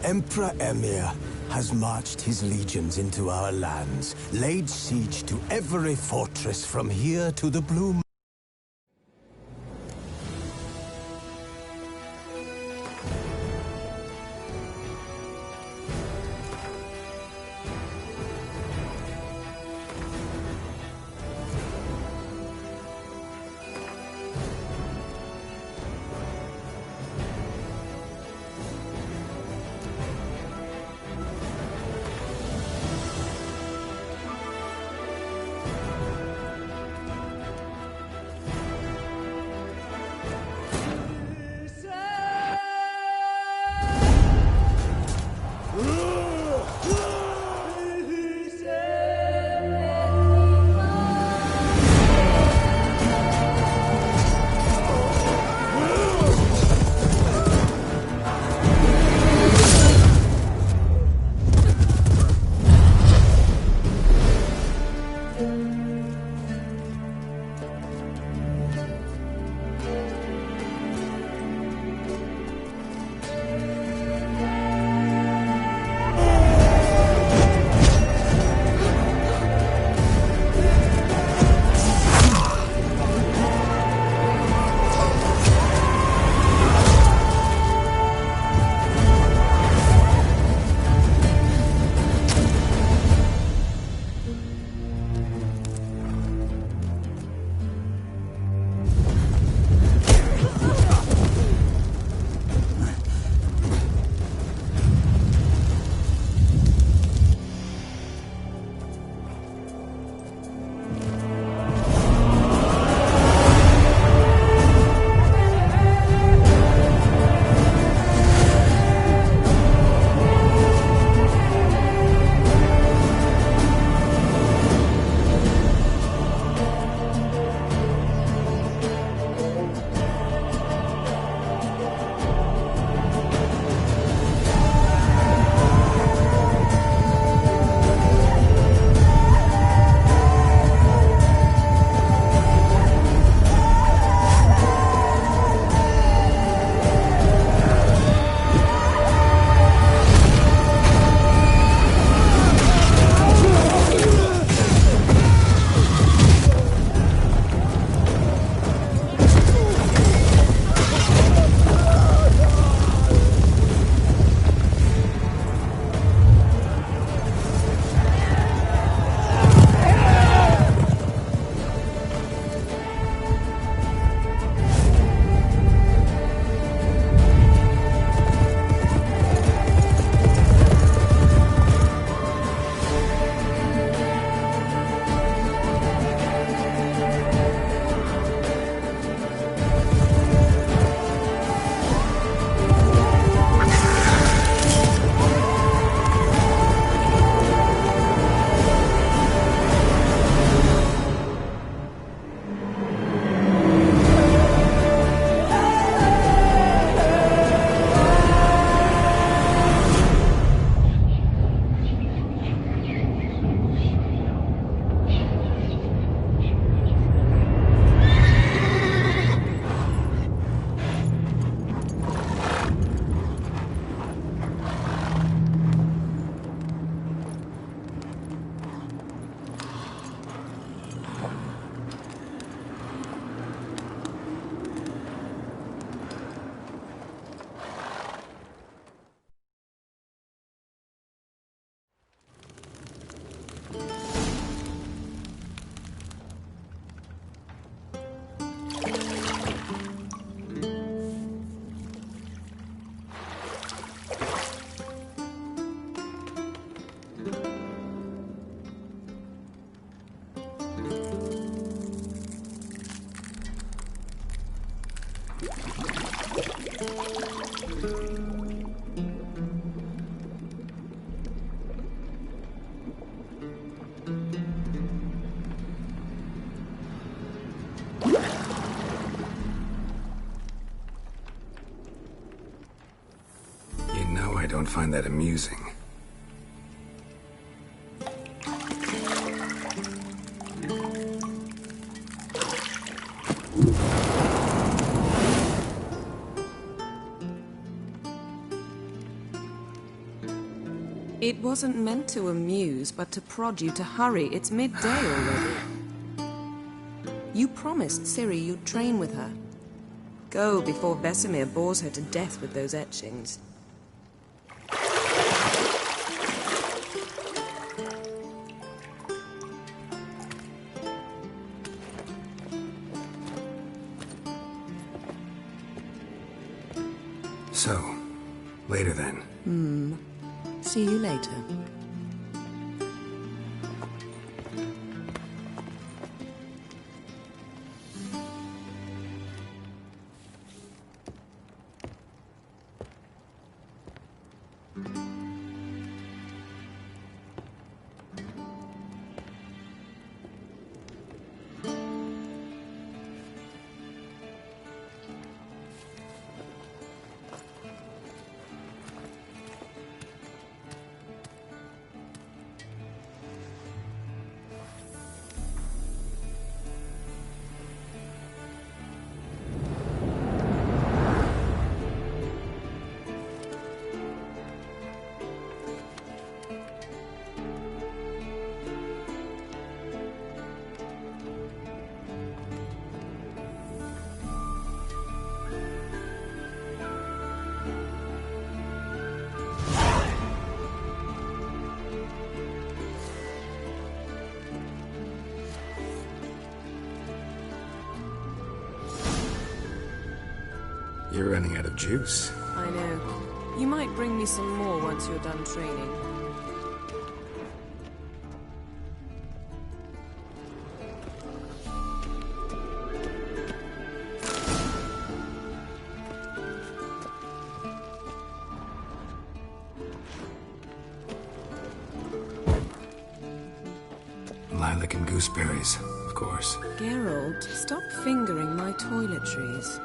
Emperor Emir has marched his legions into our lands, laid siege to every fortress from here to the Blue. I don't find that amusing. It wasn't meant to amuse, but to prod you to hurry. It's midday already. You promised Ciri you'd train with her. Go before Vesemir bores her to death with those etchings. So, later then. See you later. You're running out of juice. I know. You might bring me some more once you're done training. Lilac and gooseberries, of course. Geralt, stop fingering my toiletries.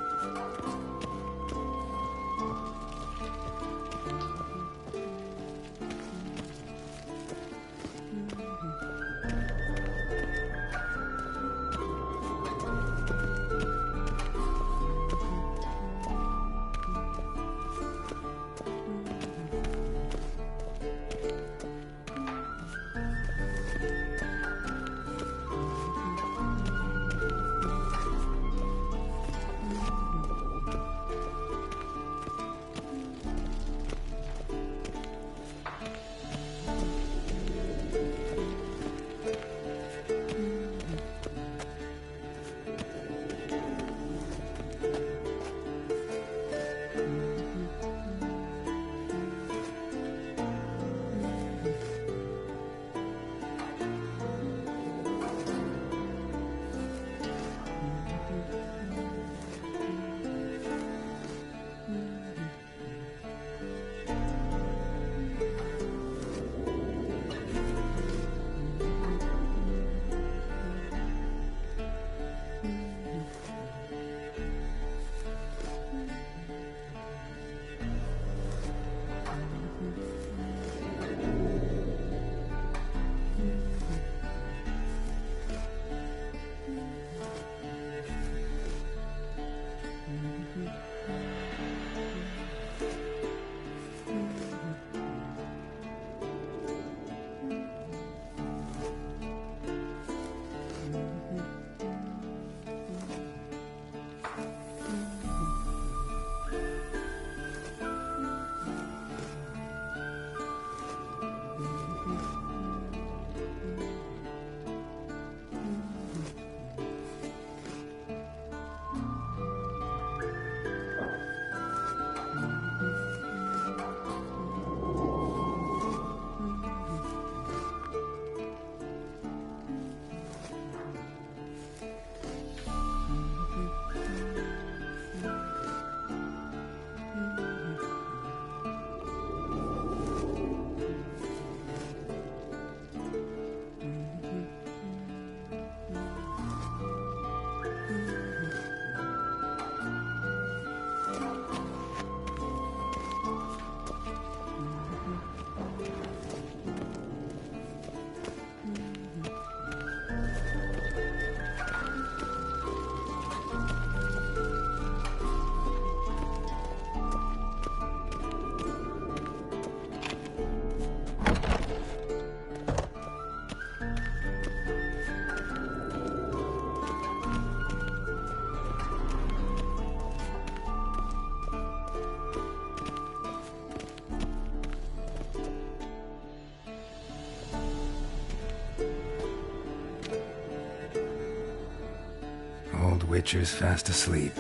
Witcher's fast asleep.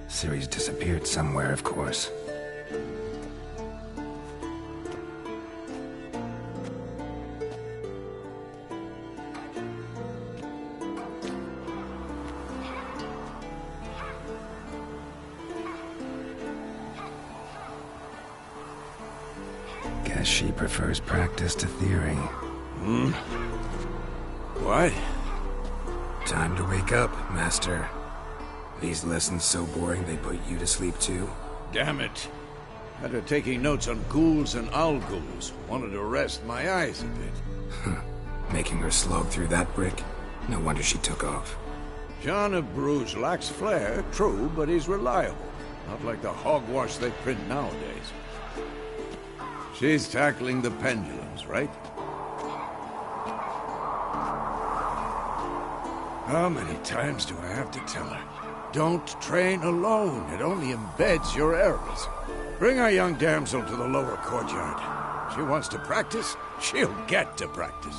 Ciri's disappeared somewhere, of course. Guess she prefers practice to theory. What? Time to wake up, Master. These lessons so boring they put you to sleep too? Damn it. Had her taking notes on ghouls and owl-ghouls. Wanted to rest my eyes a bit. Making her slog through that brick? No wonder she took off. John of Bruges lacks flair, true, but he's reliable. Not like the hogwash they print nowadays. She's tackling the pendulums, right? How many times do I have to tell her? Don't train alone. It only embeds your errors. Bring our young damsel to the lower courtyard. She wants to practice, she'll get to practice.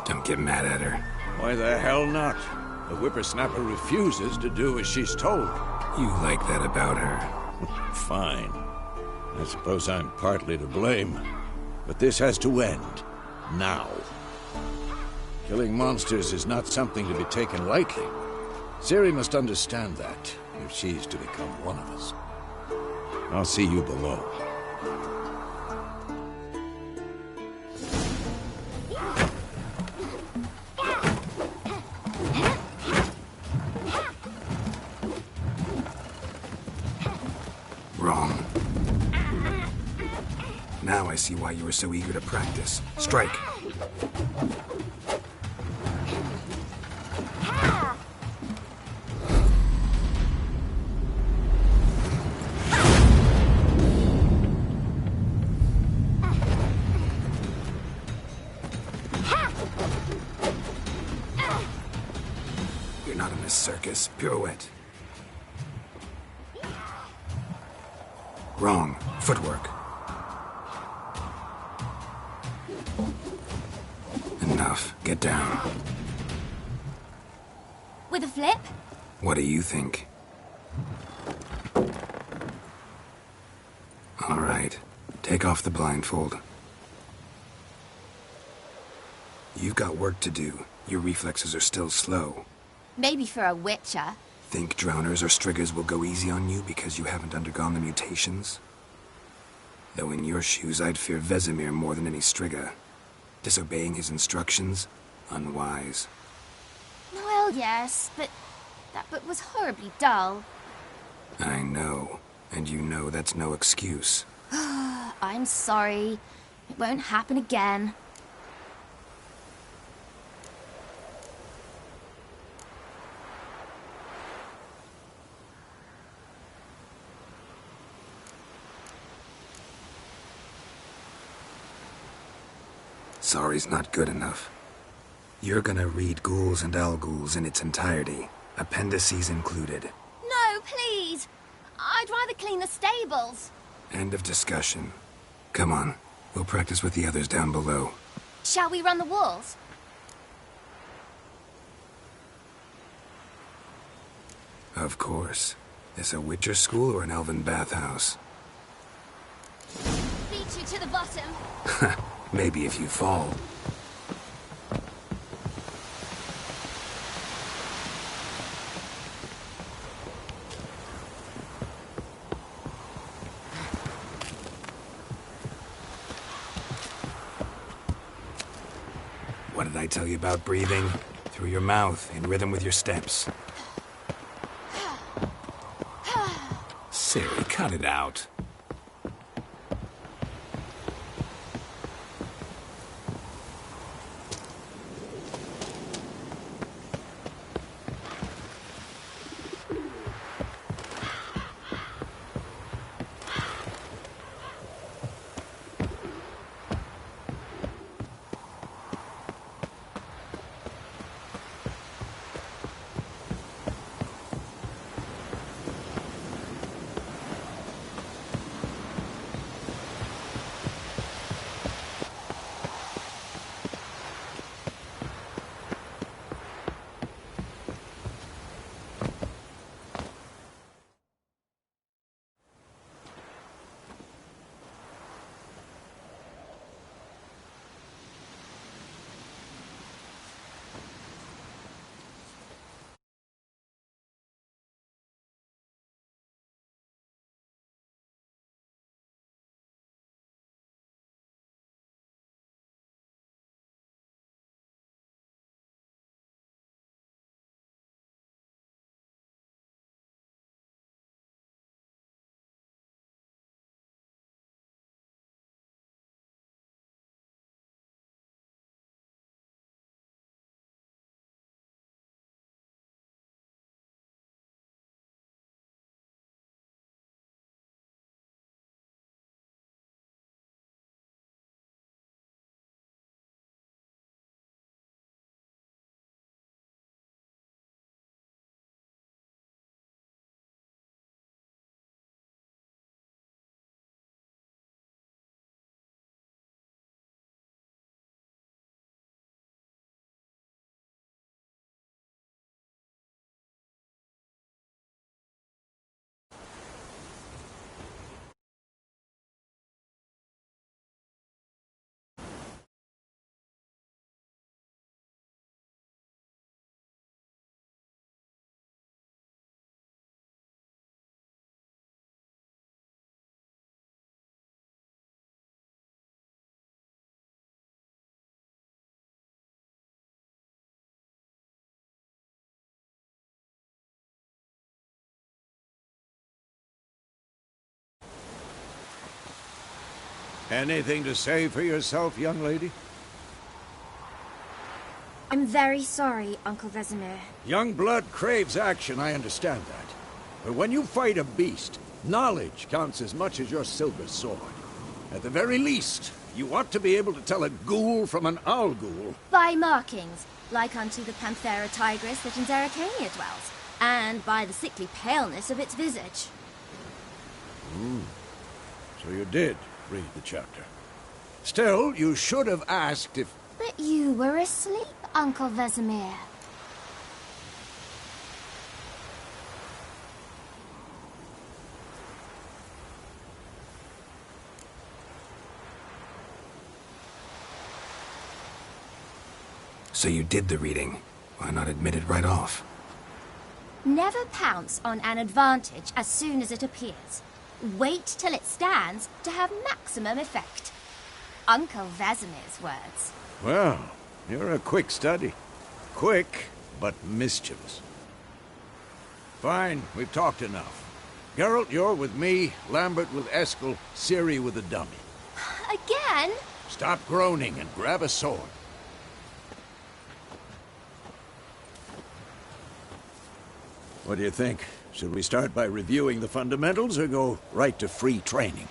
Don't get mad at her. Why the hell not? The whippersnapper refuses to do as she's told. You like that about her. Fine. I suppose I'm partly to blame. But this has to end. Now. Killing monsters is not something to be taken lightly. Ciri must understand that, if she's to become one of us. I'll see you below. Wrong. Now I see why you were so eager to practice. Strike. You're not in a circus. Pirouette. Wrong. Footwork. Enough. Get down. With a flip? What do you think? All right. Take off the blindfold. You've got work to do. Your reflexes are still slow. Maybe for a witcher. Think drowners or striggers will go easy on you because you haven't undergone the mutations? Though in your shoes, I'd fear Vesemir more than any strigger. Disobeying his instructions? Unwise. Well, yes, but that book was horribly dull. I know. And you know that's no excuse. I'm sorry. It won't happen again. Sorry's not good enough. You're gonna read Ghouls and Owl-Ghouls in its entirety, appendices included. No, please! I'd rather clean the stables. End of discussion. Come on, we'll practice with the others down below. Shall we run the walls? Of course. This a Witcher school or an elven bathhouse? Beat you to the bottom. Maybe if you fall. I tell you about breathing? Through your mouth, in rhythm with your steps. Siri, cut it out. Anything to say for yourself, young lady? I'm very sorry, Uncle Vesemir. Young blood craves action, I understand that. But when you fight a beast, knowledge counts as much as your silver sword. At the very least, you ought to be able to tell a ghoul from an owl ghoul. By markings, like unto the Panthera tigris that in Zerrikania dwells, and by the sickly paleness of its visage. So you did read the chapter. Still, you should have asked if... But you were asleep, Uncle Vesemir. So you did the reading. Why not admit it right off? Never pounce on an advantage as soon as it appears. Wait till it stands to have maximum effect. Uncle Vesemir's words. Well, you're a quick study. Quick, but mischievous. Fine, we've talked enough. Geralt, you're with me, Lambert with Eskel, Ciri with the dummy. Again? Stop groaning and grab a sword. What do you think? Should we start by reviewing the fundamentals or go right to free training?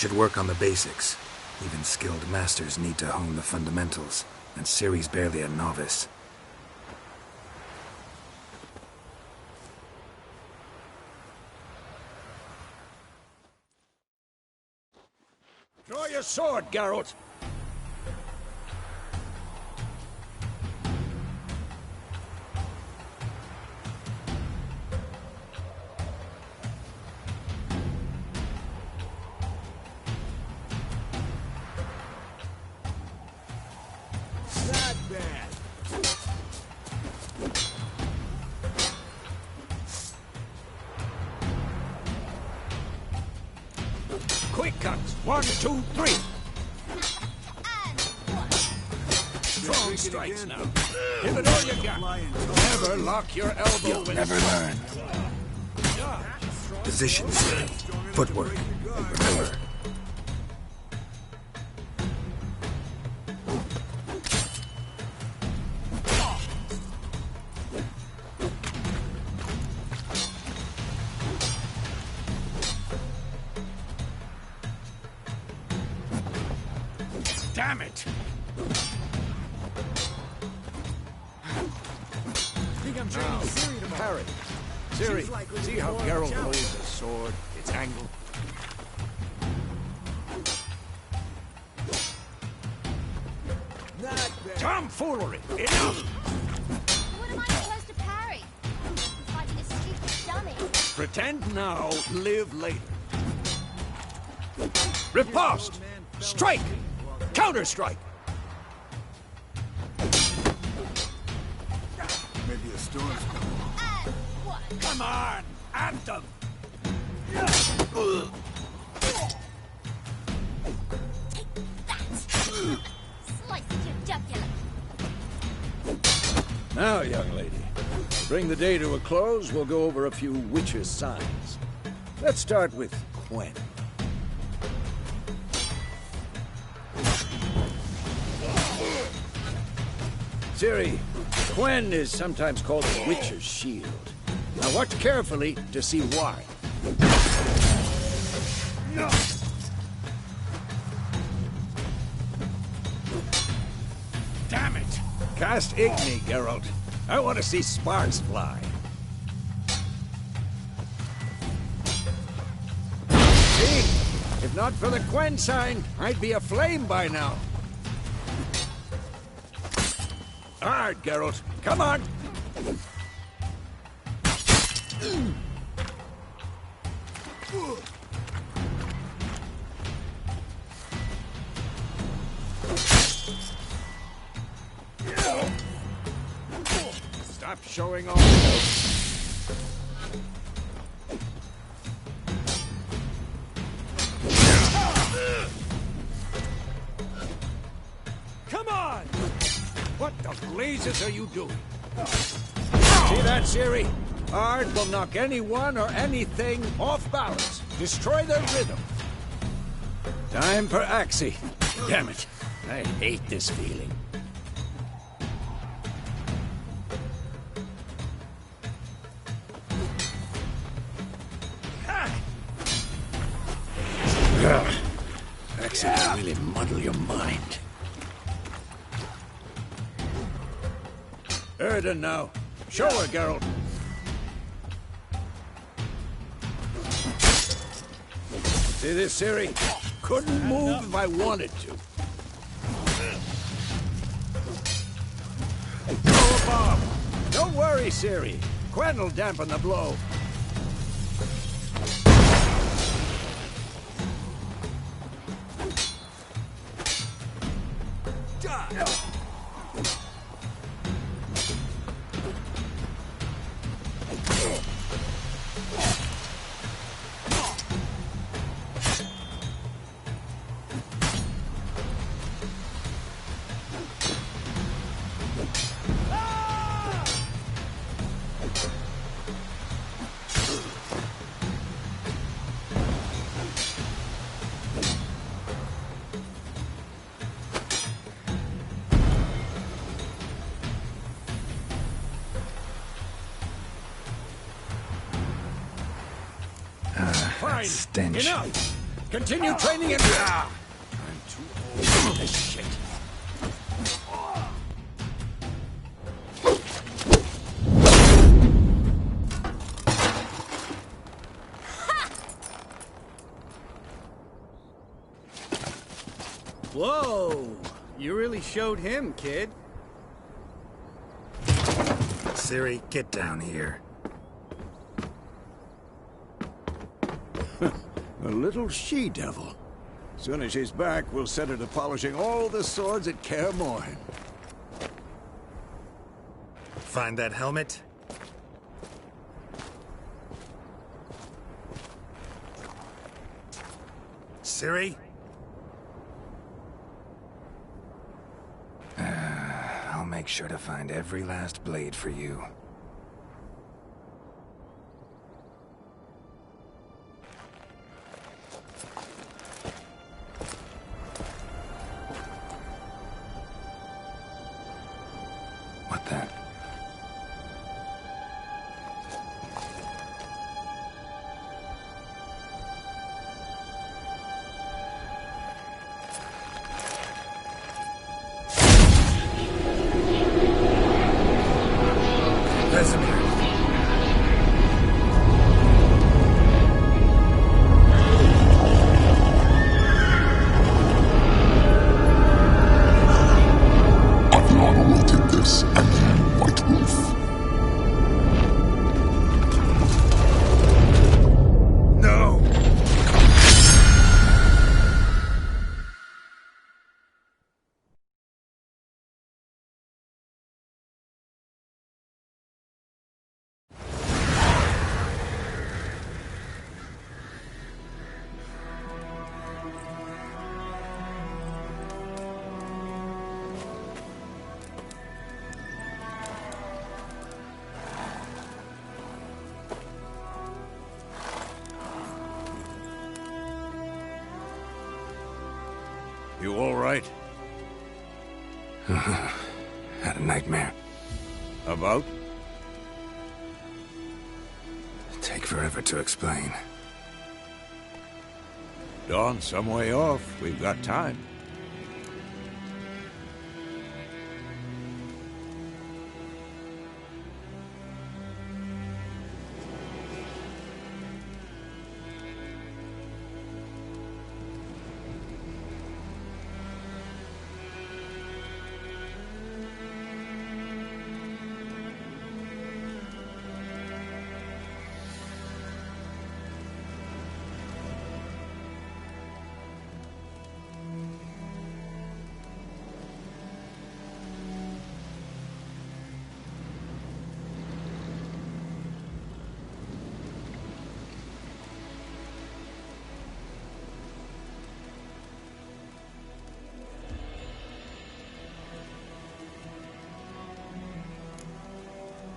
Should work on the basics. Even skilled masters need to hone the fundamentals, and Ciri's barely a novice. Draw your sword, Geralt. Not bad. Quick cuts. 1, 2, 3. Strong strikes now. Give it all you got. Never lock your elbow. You'll never learn. Position, Ciri. Footwork. Remember. Damn it! Think I'm training Ciri to parry. Ciri, see how Geralt holds his sword, its angle? Not bad. Tomfoolery! Enough! What am I supposed to parry? I'm fighting a stupid dummy. Pretend now, live later. Riposte! Strike! Counter-strike! Maybe a storm's coming. And what? Come on! Anthem! Slices your jugular. Now, young lady, to bring the day to a close, we'll go over a few witches' signs. Let's start with Quen. Ciri, Quen is sometimes called the Witcher's Shield. Now watch carefully to see why. Damn it! Cast Igni, Geralt. I want to see sparks fly. See? If not for the Quen sign, I'd be aflame by now. Hard, Geralt. Come on! Stop showing off. Come on! What the blazes are you doing? See that, Ciri? Ard will knock anyone or anything off balance. Destroy their rhythm. Time for Axie. Damn it. I hate this feeling. Axie can really muddle your mind. Erden now. Show her, Geralt. See this, Ciri? Couldn't move if I wanted to. Throw a bomb. Don't worry, Ciri. Quen will dampen the blow. Fine. Stench. Enough. Continue training and... I'm too old for this shit. Whoa! You really showed him, kid. Ciri, get down here. A little she-devil. Soon as she's back, we'll set her to polishing all the swords at Kaer Morhen. Find that helmet? Ciri? I'll make sure to find every last blade for you. What the? Vesemir. Adriana will take this, and you, White Wolf. No! You all right? Had a nightmare. About? Take forever to explain. Dawn's some way off. We've got time.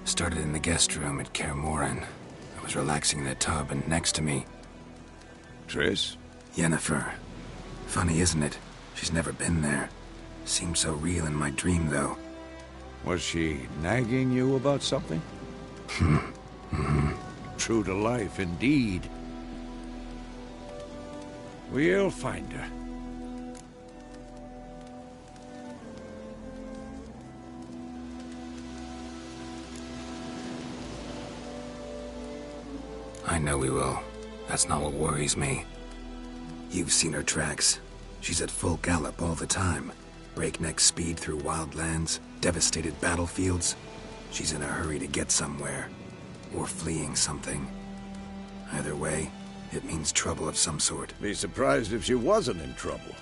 Started in the guest room at Kaer Morhen. I was relaxing in a tub, and next to me, Triss? Yennefer. Funny, isn't it? She's never been there. Seemed so real in my dream, though. Was she nagging you about something? True to life, indeed. We'll find her. I know we will. That's not what worries me. You've seen her tracks. She's at full gallop all the time. Breakneck speed through wildlands, devastated battlefields. She's in a hurry to get somewhere. Or fleeing something. Either way, it means trouble of some sort. Be surprised if she wasn't in trouble.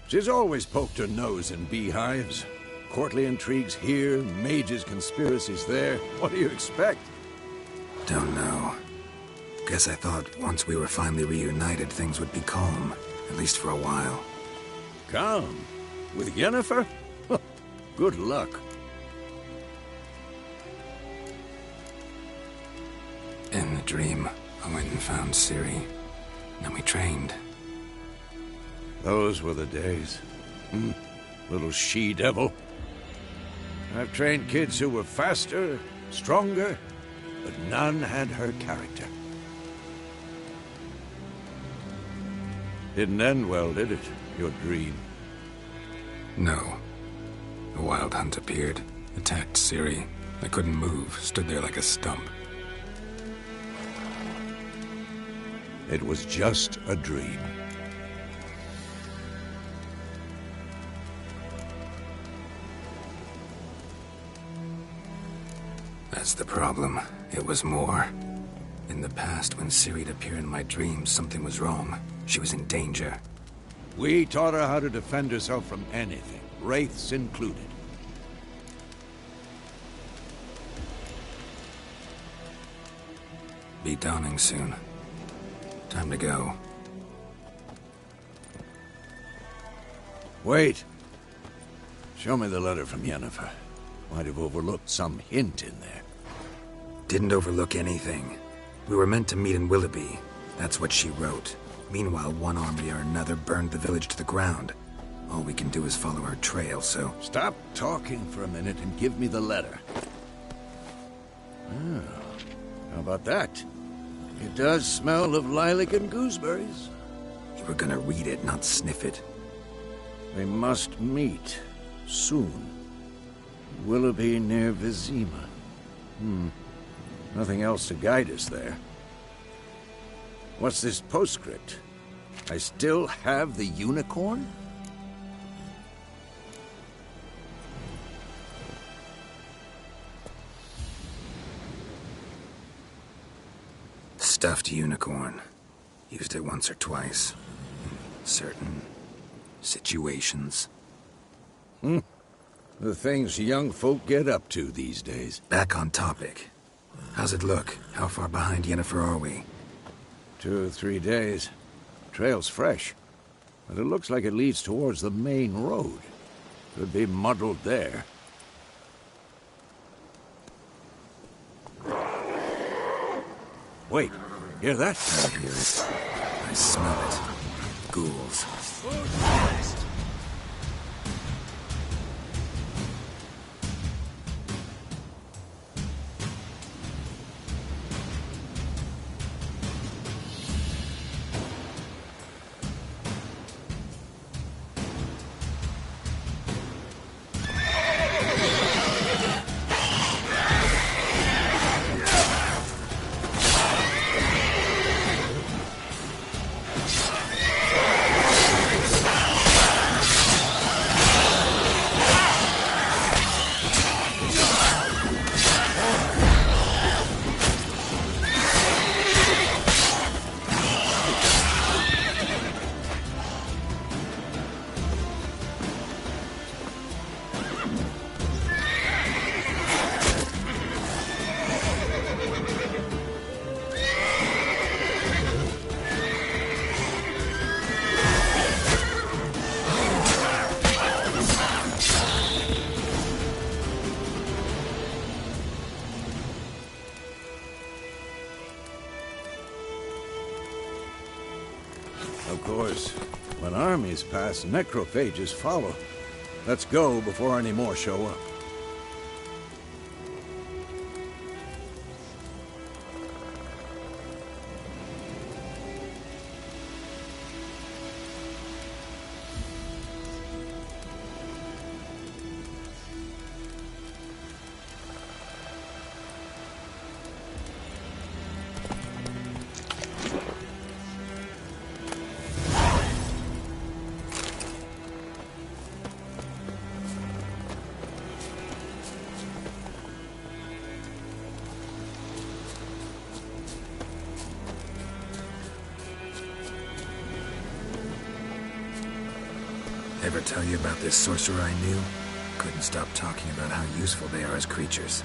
She's always poked her nose in beehives. Courtly intrigues here, mages' conspiracies there. What do you expect? Don't know. Guess I thought once we were finally reunited, things would be calm. At least for a while. Calm? With Yennefer? Good luck. In the dream, I went and found Ciri. Then we trained. Those were the days. Little she-devil. I've trained kids who were faster, stronger, but none had her character. Didn't end well, did it? Your dream? No. A wild hunt appeared, attacked Ciri. I couldn't move, stood there like a stump. It was just a dream. That's the problem. It was more. In the past, when Ciri'd appear in my dreams, something was wrong. She was in danger. We taught her how to defend herself from anything, wraiths included. Be dawning soon. Time to go. Wait. Show me the letter from Yennefer. Might have overlooked some hint in there. Didn't overlook anything. We were meant to meet in Willoughby. That's what she wrote. Meanwhile, one army or another burned the village to the ground. All we can do is follow her trail, so... Stop talking for a minute and give me the letter. Ah, how about that? It does smell of lilac and gooseberries. You were gonna read it, not sniff it. We must meet. Soon. Willoughby near Vizima. Nothing else to guide us there. What's this postscript? I still have the unicorn? Stuffed unicorn. Used it once or twice. Certain situations. The things young folk get up to these days. Back on topic. How's it look? How far behind Yennefer are we? 2 or 3 days. Trail's fresh, but it looks like it leads towards the main road. Could be muddled there. Wait, hear that? I hear it. I smell it. Ghouls. Of course, when armies pass, necrophages follow. Let's go before any more show up. Ever tell you about this sorcerer I knew? Couldn't stop talking about how useful they are as creatures.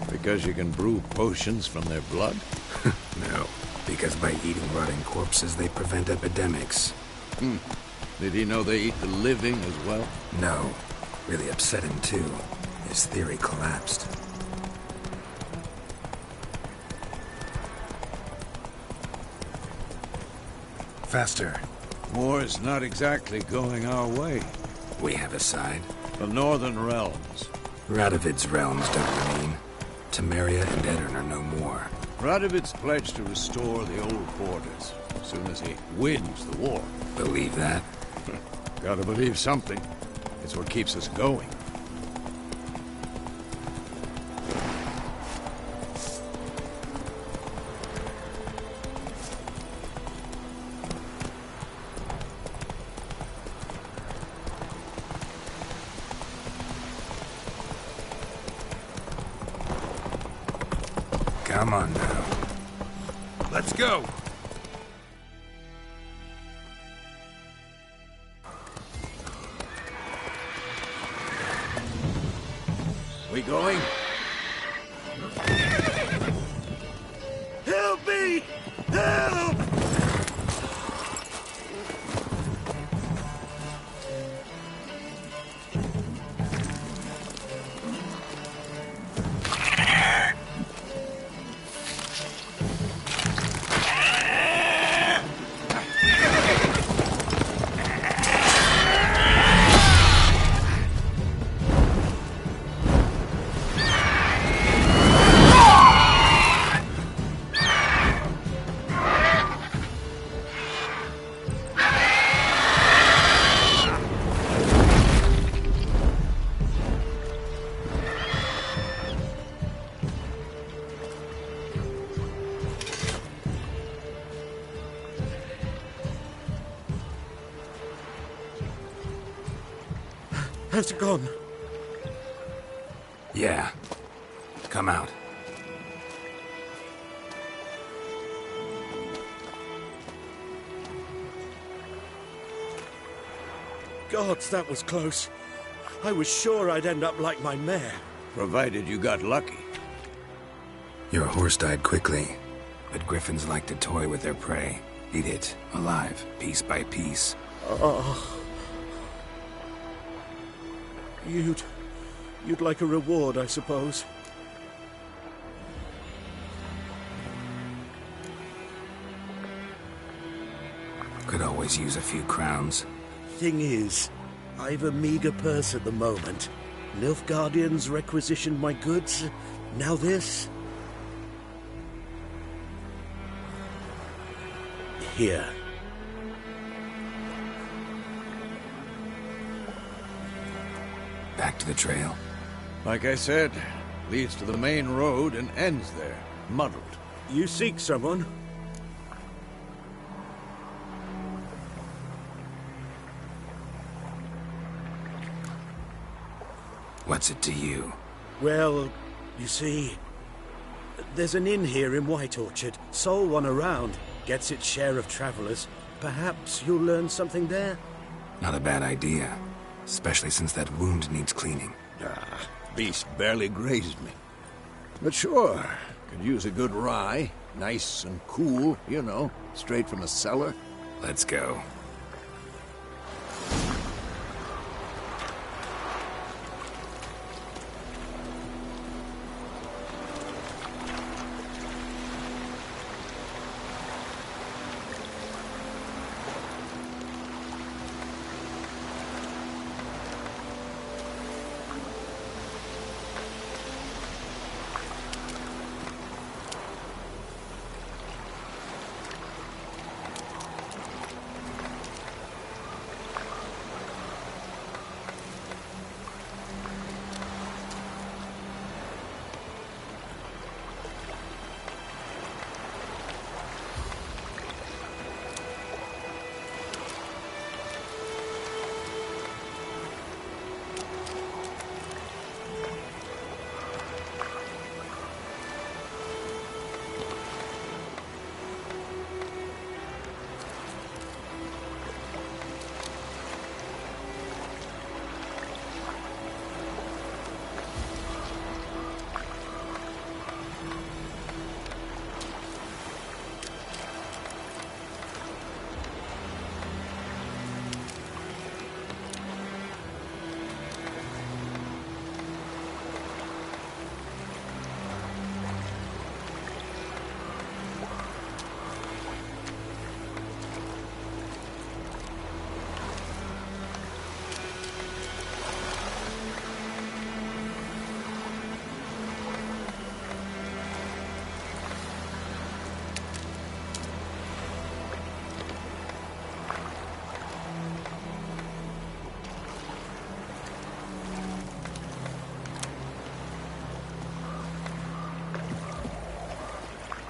Because you can brew potions from their blood? No, because by eating rotting corpses, they prevent epidemics. Did he know they eat the living as well? No. Really upset him, too. His theory collapsed. Faster. War's not exactly going our way. We have a side. The Northern Realms. Radovid's realms don't remain. Temeria and Edirn are no more. Radovid's pledged to restore the old borders as soon as he wins the war. Believe that? Gotta believe something. It's what keeps us going. Come on now. Let's go! We going? Help me! Help! Has it gone? Yeah. Come out. Gods, that was close. I was sure I'd end up like my mare. Provided you got lucky. Your horse died quickly, but griffins like to toy with their prey. Eat it, alive, piece by piece. Oh. You'd like a reward, I suppose. Could always use a few crowns. Thing is, I've a meager purse at the moment. Nilfgaardians requisitioned my goods. Now this. Here. Back to the trail. Like I said, leads to the main road and ends there, muddled. You seek someone? What's it to you? Well, you see, there's an inn here in White Orchard. Sole one around. Gets its share of travelers. Perhaps you'll learn something there? Not a bad idea. Especially since that wound needs cleaning. Beast barely grazed me. But sure, could use a good rye. Nice and cool, you know, straight from a cellar. Let's go.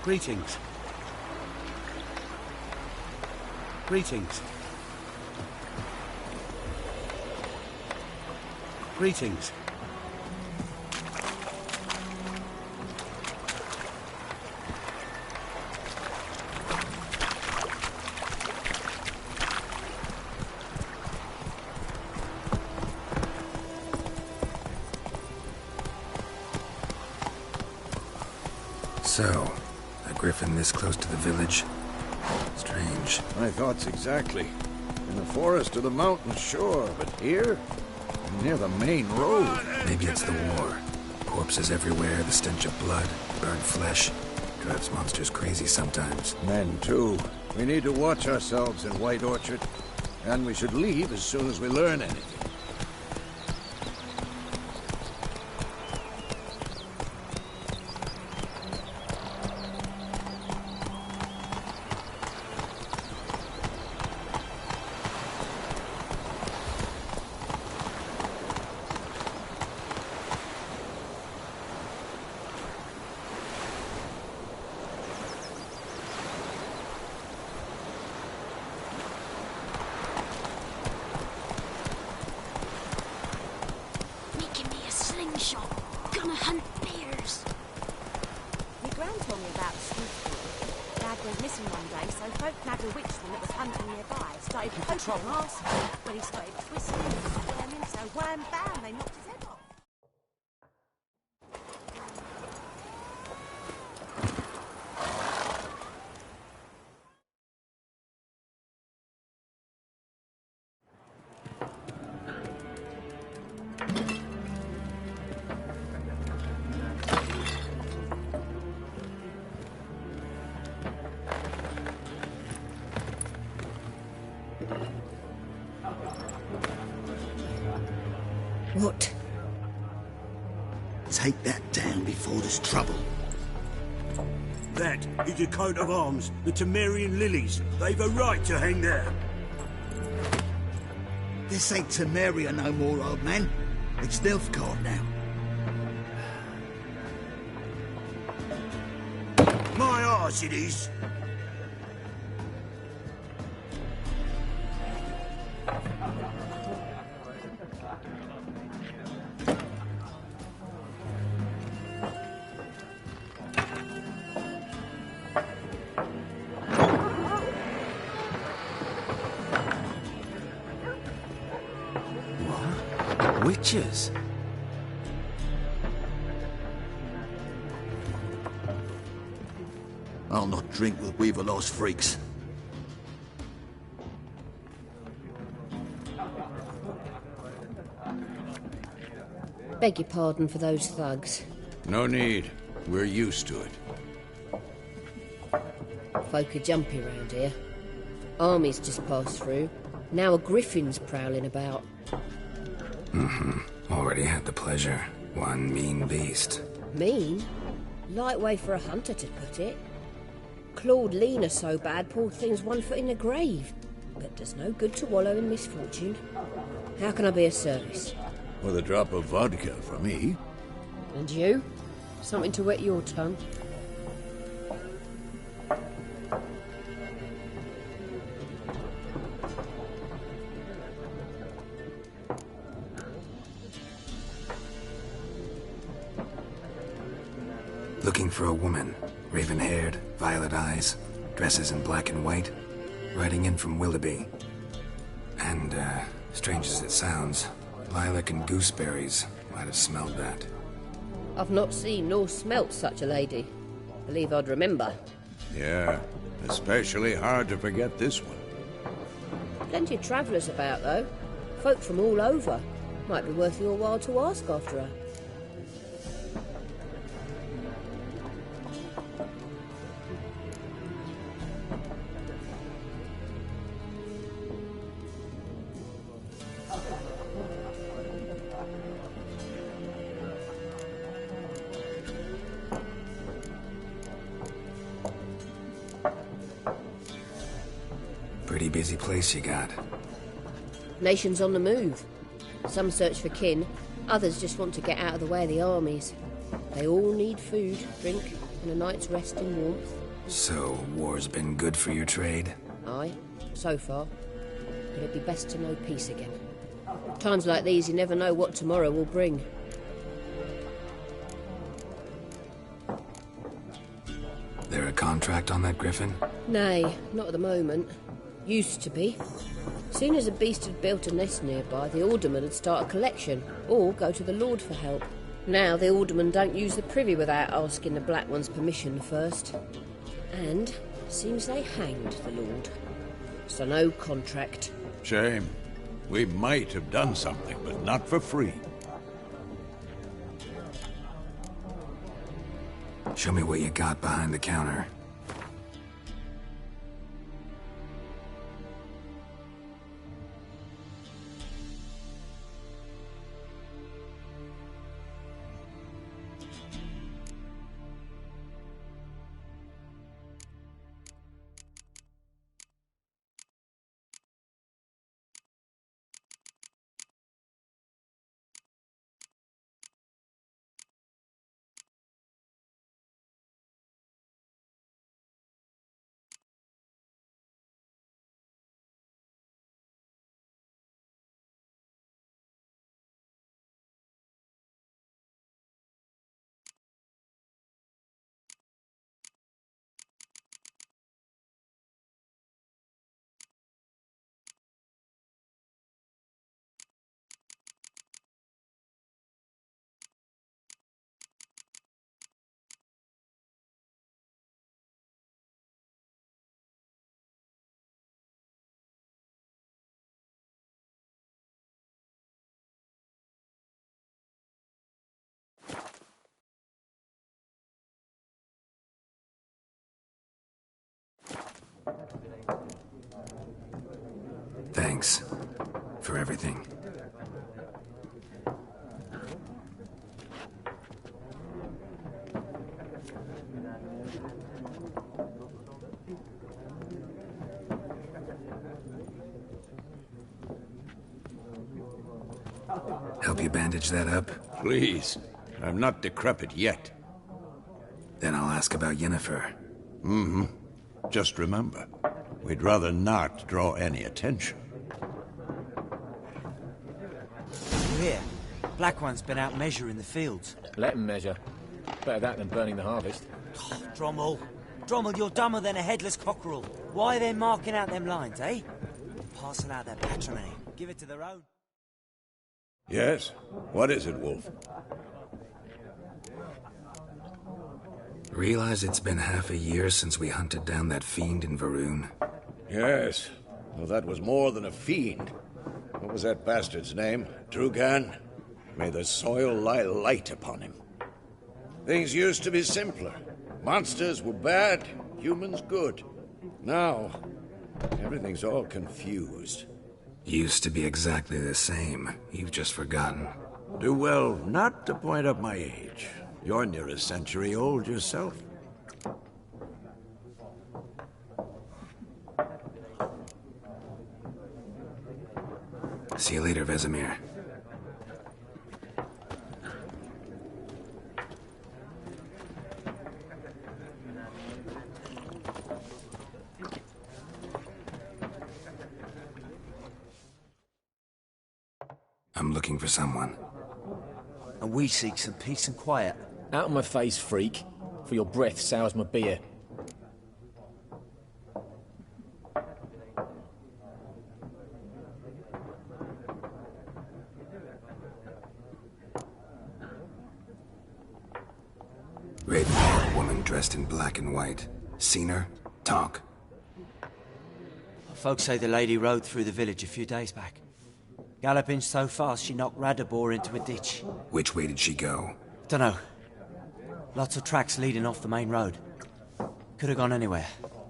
Greetings. Greetings. Greetings. So, a griffin this close to the village? Strange. My thoughts exactly. In the forest or the mountain, sure, but here? Near the main road. Maybe it's the war. Corpses everywhere, the stench of blood, burnt flesh. Drives monsters crazy sometimes. Men, too. We need to watch ourselves in White Orchard. And we should leave as soon as we learn anything. Making me a slingshot. Gonna hunt bears. Your gran told me about the sneak. Dad went missing one day, so folk nagged a witchman that was hunting nearby. Started poking him arse when he started twisting and squirming, so wham bam, they knocked his head off. What? Take that down before there's trouble. That is a coat of arms, the Temerian lilies. They've a right to hang there. This ain't Temeria no more, old man. It's Nilfgaard now. My arse it is. Witches? I'll not drink with Weaverlaw's freaks. Beg your pardon for those thugs. No need. We're used to it. Folk are jumpy round here. Armies just passed through. Now a griffin's prowling about. Already had the pleasure. One mean beast. Mean? Light way for a hunter to put it. Clawed Lena so bad, poor thing's 1 foot in the grave. But does no good to wallow in misfortune. How can I be of service? With a drop of vodka for me. And you? Something to wet your tongue? Looking for a woman. Raven-haired, violet eyes, dresses in black and white. Riding in from Willoughby. And, strange as it sounds, lilac and gooseberries might have smelled that. I've not seen nor smelt such a lady. Believe I'd remember. Yeah, especially hard to forget this one. Plenty of travellers about, though. Folk from all over. Might be worth your while to ask after her. Pretty busy place you got. Nations on the move. Some search for kin, others just want to get out of the way of the armies. They all need food, drink, and a night's rest in warmth. So, war's been good for your trade? Aye, so far. But it'd be best to know peace again. Times like these, you never know what tomorrow will bring. There a contract on that griffin? Nay, not at the moment. Used to be. Soon as a beast had built a nest nearby, the alderman would start a collection, or go to the Lord for help. Now the alderman don't use the privy without asking the Black One's permission first. And seems they hanged the Lord. So no contract. Shame. We might have done something, but not for free. Show me what you got behind the counter. Thanks for everything. Help you bandage that up? Please. I'm not decrepit yet. Then I'll ask about Yennefer. Mm-hmm. Just remember, we'd rather not draw any attention. You hear? Black One's been out measuring the fields. Let him measure. Better that than burning the harvest. Oh, Drommel, you're dumber than a headless cockerel. Why are they marking out them lines, eh? Passing out their patrimony. Give it to their own. Yes? What is it, Wolf? Realize it's been half a year since we hunted down that fiend in Varun? Yes. Well, that was more than a fiend. What was that bastard's name? Drugan? May the soil lie light upon him. Things used to be simpler. Monsters were bad, humans good. Now, everything's all confused. Used to be exactly the same. You've just forgotten. Do well not to point up my age. You're near a century old yourself. See you later, Vesemir. I'm looking for someone. And we seek some peace and quiet. Out of my face, freak. For your breath sours my beer. Red-haired woman dressed in black and white. Seen her? Talk. Folks say the lady rode through the village a few days back. Galloping so fast she knocked Radabor into a ditch. Which way did she go? Dunno. Lots of tracks leading off the main road. Could have gone anywhere.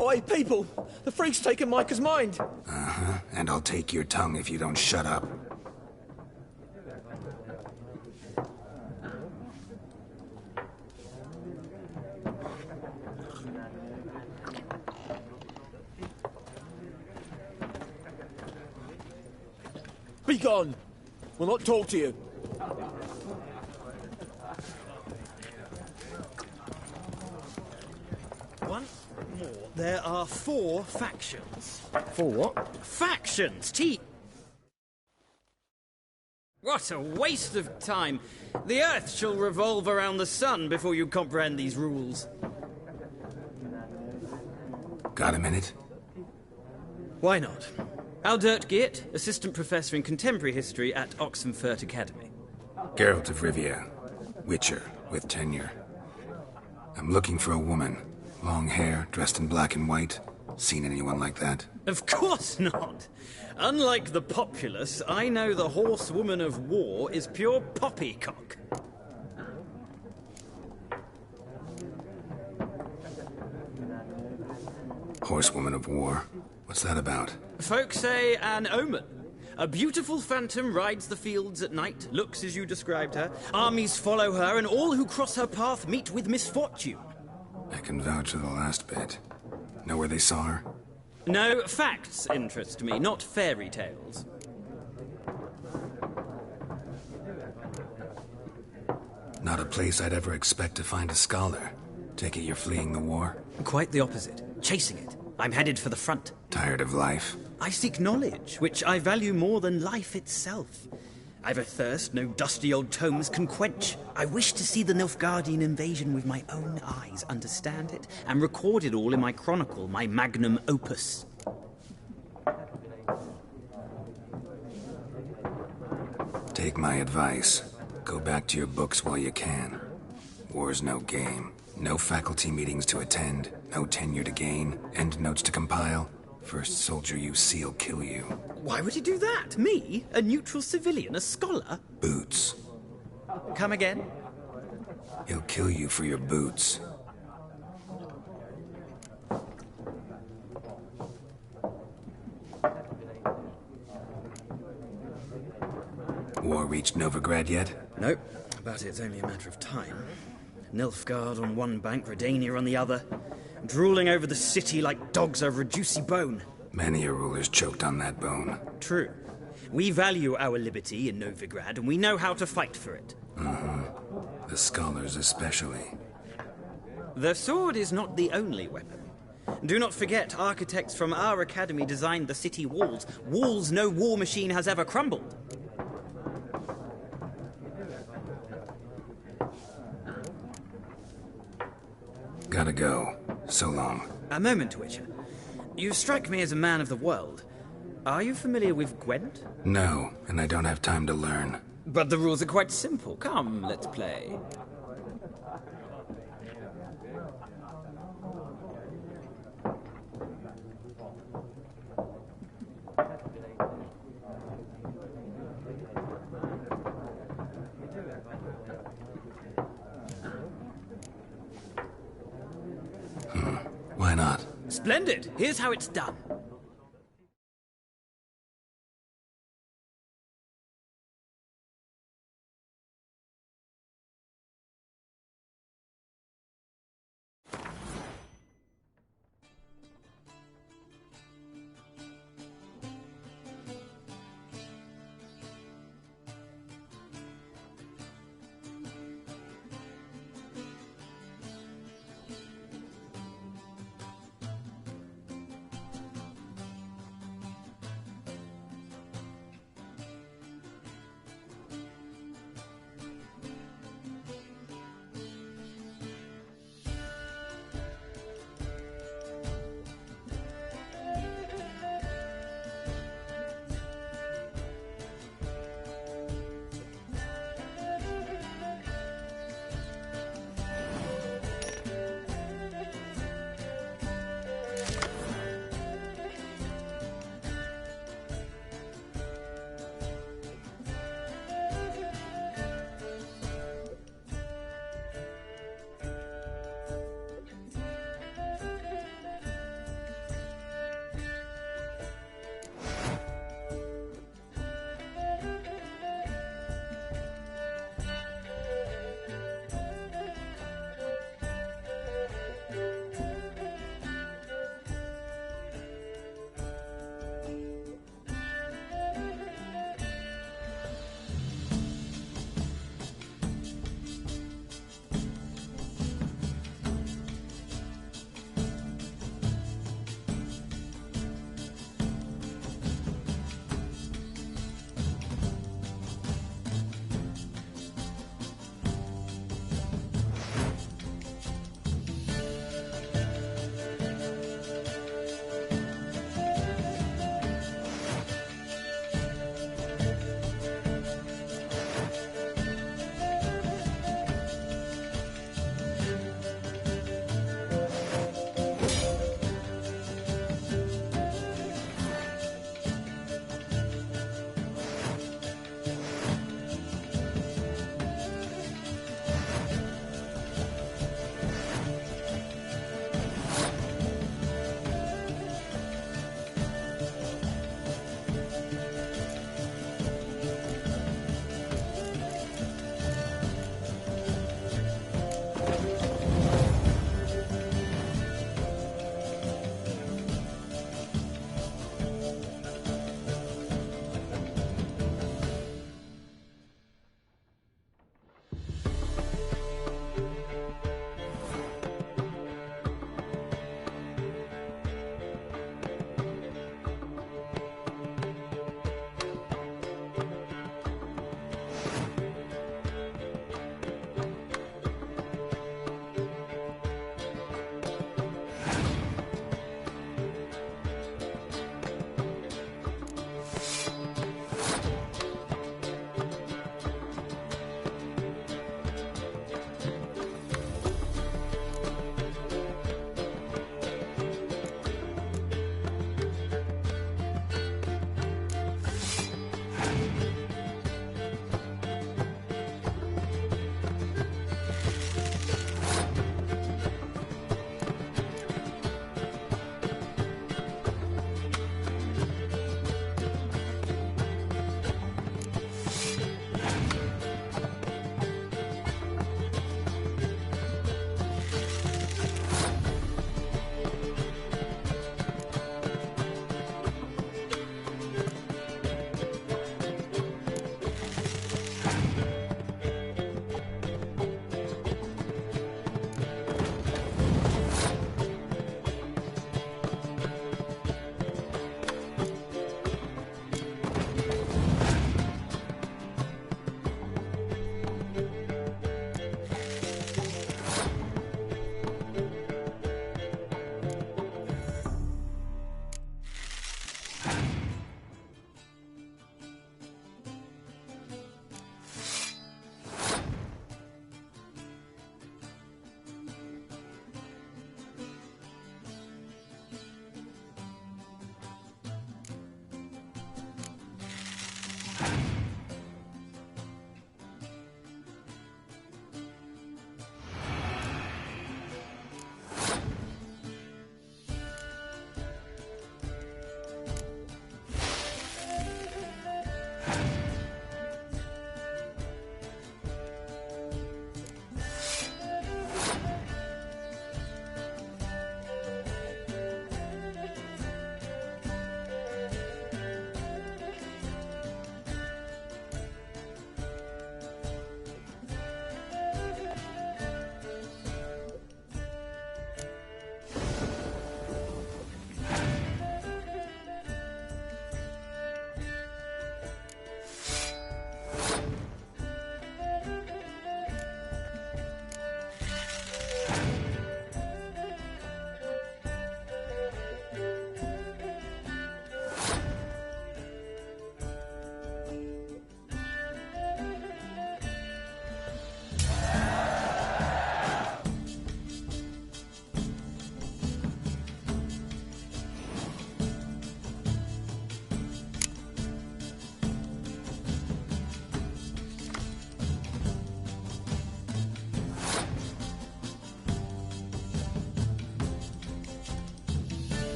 Oi, people! The freak's taken Micah's mind! Uh-huh. And I'll take your tongue if you don't shut up. Be gone! We'll not talk to you. more. There are 4 factions. 4 what? Factions! What a waste of time. The Earth shall revolve around the sun before you comprehend these rules. Got a minute? Why not? Aldert Geert, Assistant Professor in Contemporary History at Oxenfurt Academy. Geralt of Rivia. Witcher, with tenure. I'm looking for a woman. Long hair, dressed in black and white. Seen anyone like that? Of course not. Unlike the populace, I know the horsewoman of war is pure poppycock. Horsewoman of war? What's that about? Folk say an omen. A beautiful phantom rides the fields at night, looks as you described her. Armies follow her, and all who cross her path meet with misfortune. I can vouch for the last bit. Know where they saw her? No, facts interest me, not fairy tales. Not a place I'd ever expect to find a scholar. Take it you're fleeing the war? Quite the opposite. Chasing it. I'm headed for the front. Tired of life? I seek knowledge, which I value more than life itself. I've a thirst no dusty old tomes can quench. I wish to see the Nilfgaardian invasion with my own eyes, understand it, and record it all in my chronicle, my magnum opus. Take my advice. Go back to your books while you can. War's no game. No faculty meetings to attend, no tenure to gain, endnotes to compile. First soldier you see'll kill you. Why would he do that? Me? A neutral civilian? A scholar? Boots. Come again? He'll kill you for your boots. War reached Novigrad yet? Nope, but it's only a matter of time. Nilfgaard on one bank, Redania on the other, drooling over the city like dogs over a juicy bone. Many a ruler's choked on that bone. True. We value our liberty in Novigrad, and we know how to fight for it. Mm-hmm. The scholars especially. The sword is not the only weapon. Do not forget, architects from our academy designed the city walls. Walls no war machine has ever crumbled. Gotta go. So long. A moment, Witcher. You strike me as a man of the world. Are you familiar with Gwent? No, and I don't have time to learn. But the rules are quite simple. Come, let's play. Why not? Splendid! Here's how it's done.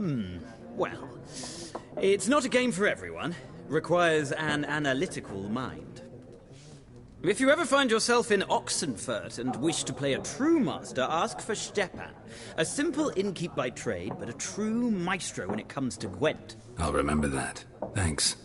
Well, it's not a game for everyone. Requires an analytical mind. If you ever find yourself in Oxenfurt and wish to play a true master, ask for Stepan. A simple innkeep by trade, but a true maestro when it comes to Gwent. I'll remember that. Thanks.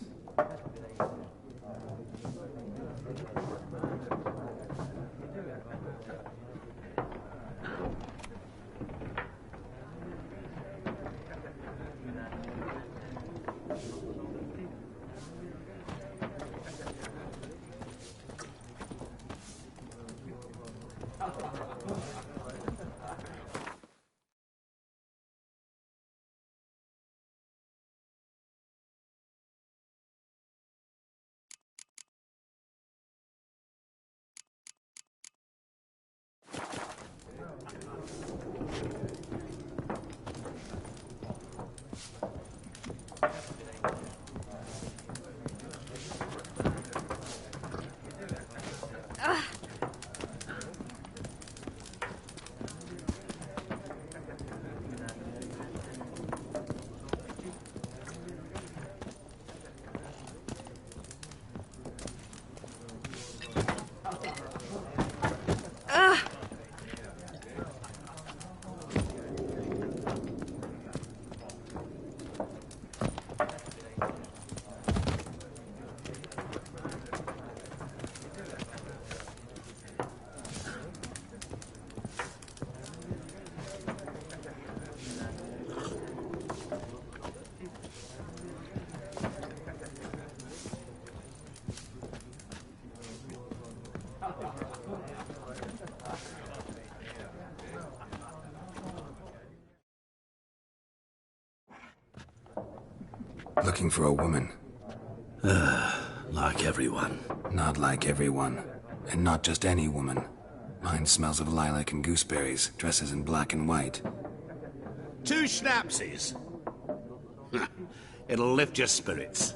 Looking for a woman. Like everyone. Not like everyone. And not just any woman. Mine smells of lilac and gooseberries, dresses in black and white. 2 schnapsies. It'll lift your spirits.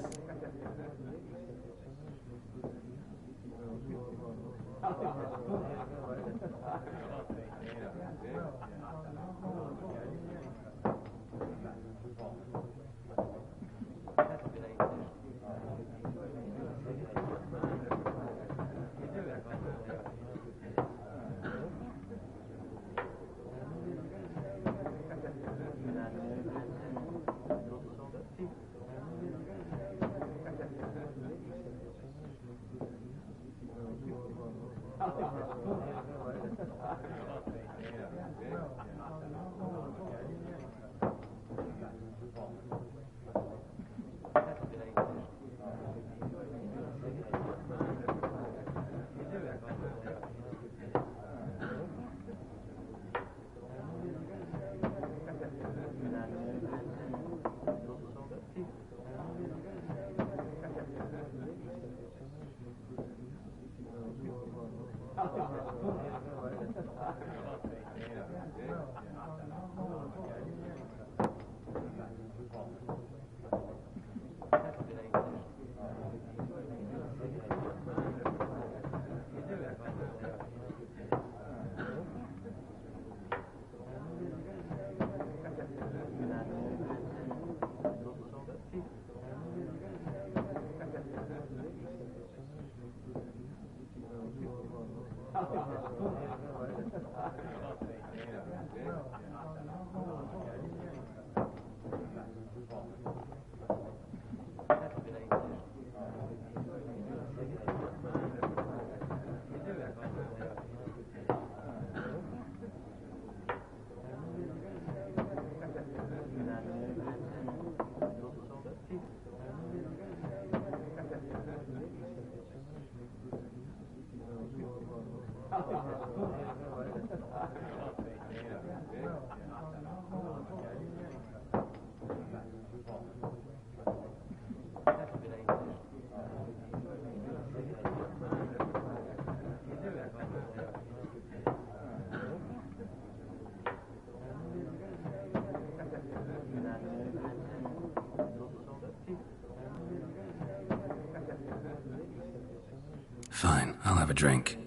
Fine, I'll have a drink.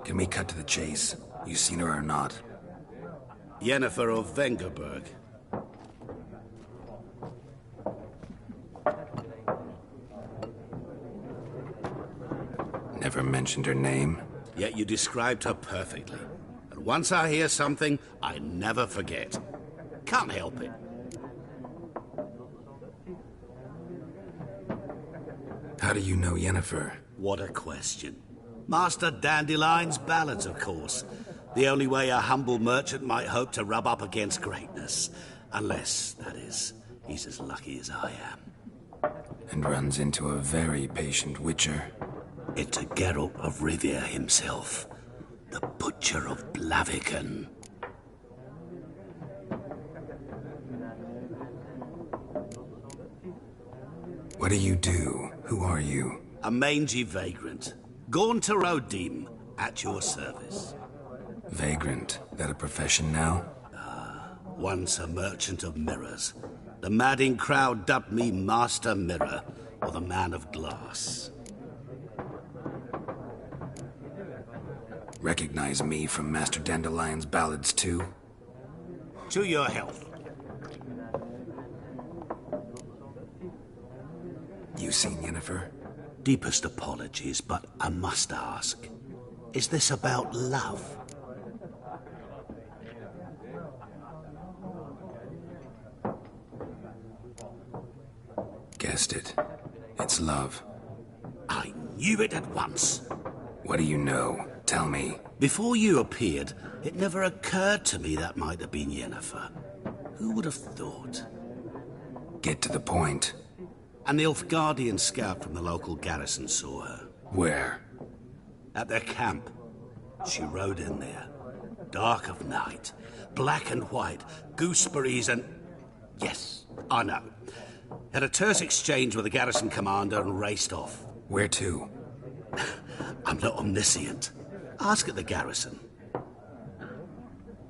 Can we cut to the chase? You seen her or not? Yennefer of Vengerberg. Never mentioned her name. Yet you described her perfectly. And once I hear something, I never forget. Can't help it. How do you know Yennefer? What a question. Master Dandelion's ballads, of course. The only way a humble merchant might hope to rub up against greatness. Unless, that is, he's as lucky as I am. And runs into a very patient witcher. It's a Geralt of Rivia himself. The Butcher of Blaviken. What do you do? Who are you? A mangy vagrant. Gaunter Odim, at your service. Vagrant? That a profession now? Once a merchant of mirrors. The madding crowd dubbed me Master Mirror, or the Man of Glass. Recognize me from Master Dandelion's ballads too? To your health. You seen Yennefer? Deepest apologies, but I must ask. Is this about love? Guessed it. It's love. I knew it at once. What do you know? Tell me. Before you appeared, it never occurred to me that might have been Yennefer. Who would have thought? Get to the point. An Nilfgaardian scout from the local garrison saw her. Where? At their camp. She rode in there. Dark of night. Black and white. Gooseberries and... Yes, I know. Had a terse exchange with the garrison commander and raced off. Where to? I'm not omniscient. Ask at the garrison.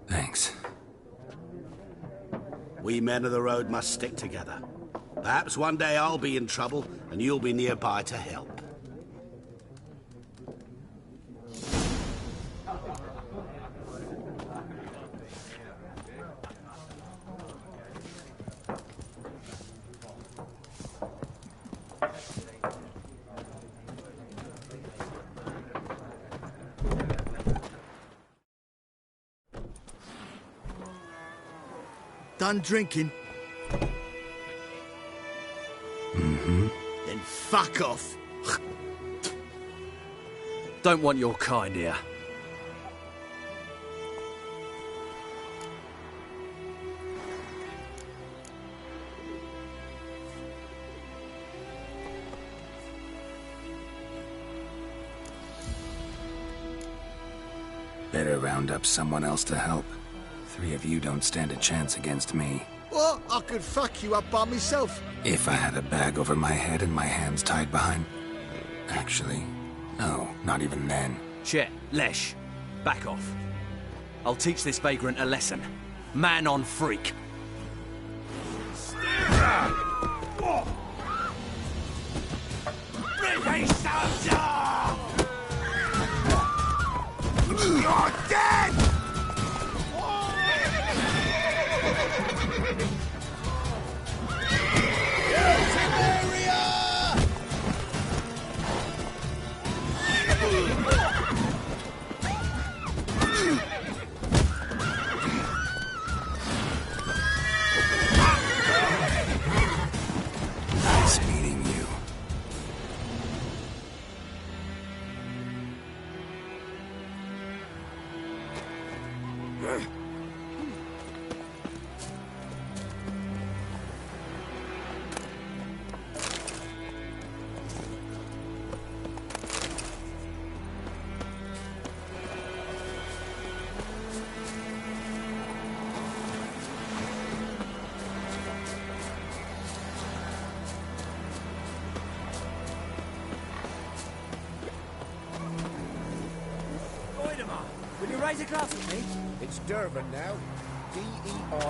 Thanks. We men of the road must stick together. Perhaps one day I'll be in trouble and you'll be nearby to help. Done drinking? Mm-hmm. Then fuck off. Don't want your kind here. Better round up someone else to help. 3 of you don't stand a chance against me. What? I could fuck you up by myself. If I had a bag over my head and my hands tied behind... Actually, no, not even then. Chet, Lesh, back off. I'll teach this vagrant a lesson. Man on freak. You're dead! Nice meeting you. Will you raise a glass with me? It's Dervan now. D-E-R-V-A-N.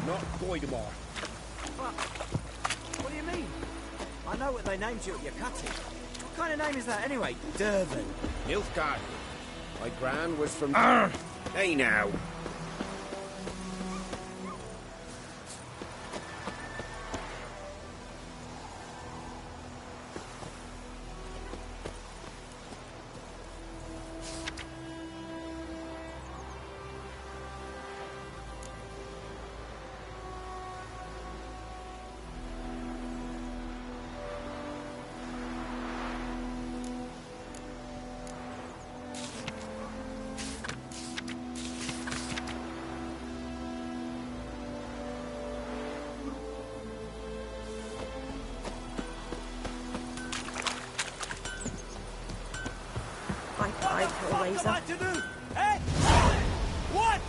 Not Goidemar. What do you mean? I know what they named you at your cutting. What kind of name is that anyway? Dervan. Nilfgaard. My gran was from... Hey now. razor. What to do? Eh? What?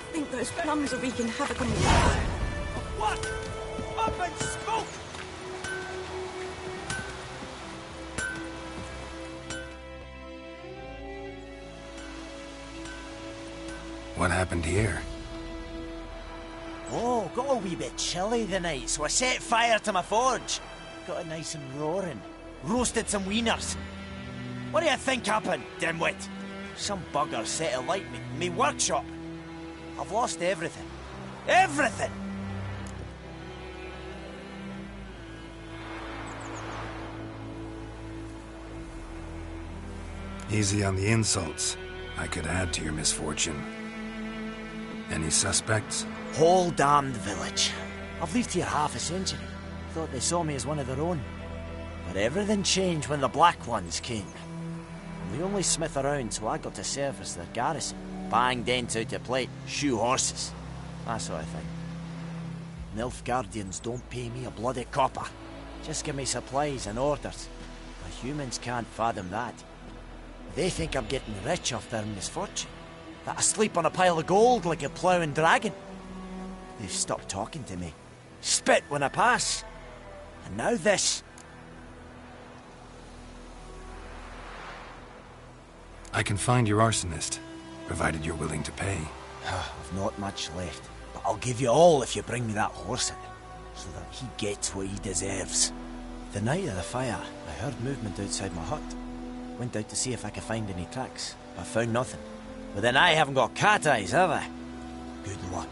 I think those plums are wreaking havoc on the woods. What? Up in smoke! What happened here? Oh, got a wee bit chilly the night, so I set fire to my forge. Got it nice and roaring. Roasted some wieners. What do you think happened, dimwit? Some bugger set alight me workshop. I've lost everything. Everything! Easy on the insults. I could add to your misfortune. Any suspects? Whole damned village. I've lived here half a century. Thought they saw me as one of their own. But everything changed when the Black Ones came. I'm the only smith around, so I got to service their garrison. Bang dents out of plate, shoe horses. That sort of thing. Nilfgaardians don't pay me a bloody copper. Just give me supplies and orders. But humans can't fathom that. They think I'm getting rich off their misfortune. That I sleep on a pile of gold like a ploughing dragon. They've stopped talking to me. Spit when I pass. And now this. I can find your arsonist, provided you're willing to pay. I've not much left, but I'll give you all if you bring me that horse in, so that he gets what he deserves. The night of the fire, I heard movement outside my hut. Went out to see if I could find any tracks, but found nothing. But then I haven't got cat eyes, have I? Good luck.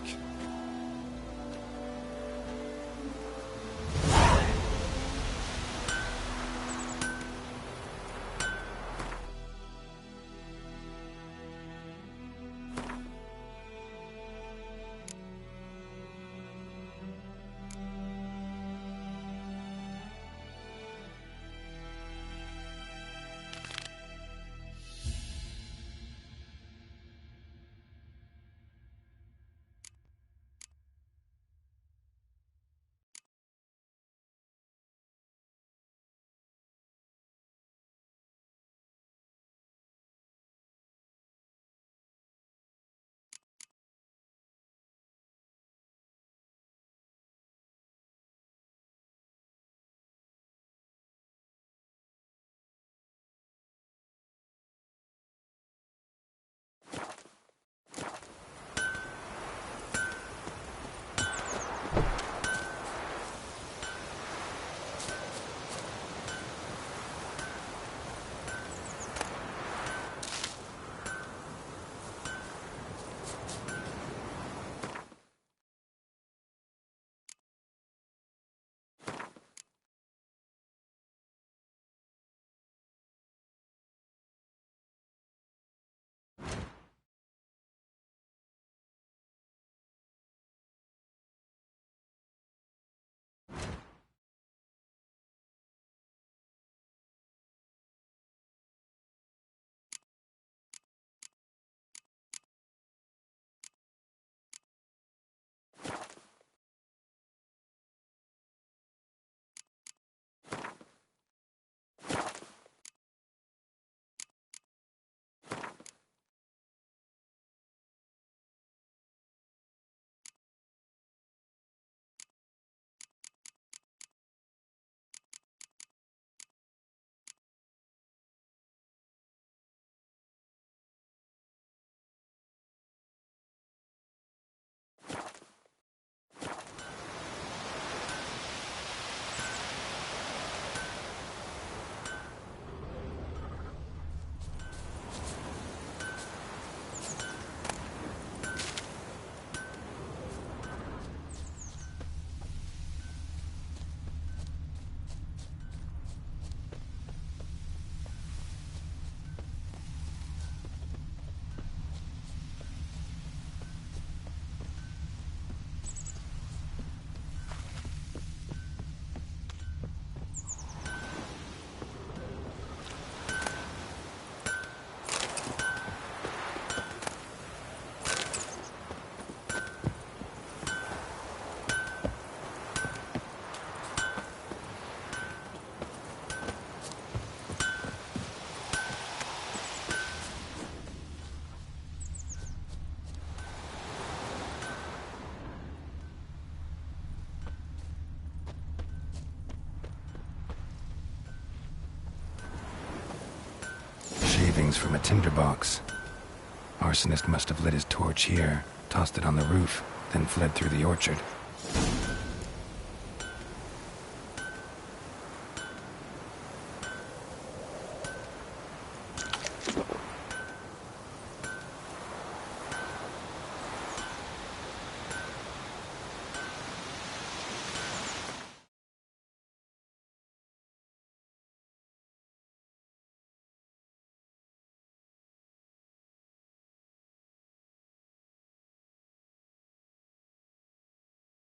bearings from a tinderbox. Arsonist must have lit his torch here, tossed it on the roof, then fled through the orchard.